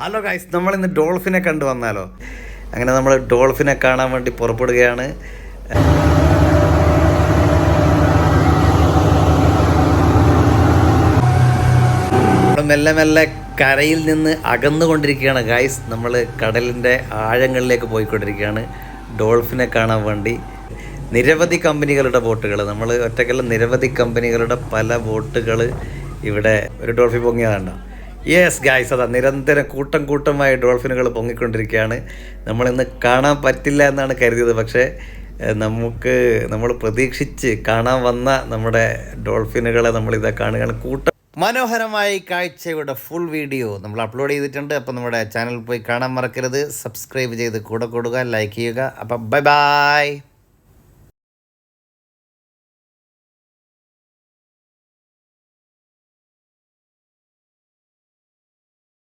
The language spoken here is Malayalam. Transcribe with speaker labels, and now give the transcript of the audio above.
Speaker 1: ഹലോ ഗൈസ്, നമ്മളിന്ന് ഡോൾഫിനെ കണ്ടു വന്നാലോ? അങ്ങനെ നമ്മൾ ഡോൾഫിനെ കാണാൻ വേണ്ടി പുറപ്പെടുകയാണ്. മെല്ലെ മെല്ലെ കരയിൽ നിന്ന് അകന്നുകൊണ്ടിരിക്കുകയാണ് ഗൈസ്. നമ്മൾ കടലിൻ്റെ ആഴങ്ങളിലേക്ക് പോയിക്കൊണ്ടിരിക്കുകയാണ് ഡോൾഫിനെ കാണാൻ വേണ്ടി. നിരവധി കമ്പനികളുടെ ബോട്ടുകൾ, നമ്മൾ ഒറ്റയ്ക്കല്ല, നിരവധി കമ്പനികളുടെ പല ബോട്ടുകൾ ഇവിടെ ഒരു ഡോൾഫിൻ പൊങ്ങിയതാണ്ടോ. യെസ് ഗായ്സ്, അതാ നിരന്തരം കൂട്ടമായി ഡോൾഫിനുകൾ പൊങ്ങിക്കൊണ്ടിരിക്കുകയാണ്. നമ്മളിന്ന് കാണാൻ പറ്റില്ല എന്നാണ് കരുതിയത്, പക്ഷേ നമ്മൾ പ്രതീക്ഷിച്ച് കാണാൻ വന്ന നമ്മുടെ ഡോൾഫിനുകളെ നമ്മളിതാ കാണുകയാണ്. മനോഹരമായ കാഴ്ചയുടെ ഫുൾ വീഡിയോ നമ്മൾ അപ്ലോഡ് ചെയ്തിട്ടുണ്ട്. അപ്പോൾ നമ്മുടെ ചാനൽ പോയി കാണാൻ മറക്കരുത്. സബ്സ്ക്രൈബ് ചെയ്ത് കൂടെ കൂടുക, ലൈക്ക് ചെയ്യുക. അപ്പം ബൈ ബൈ.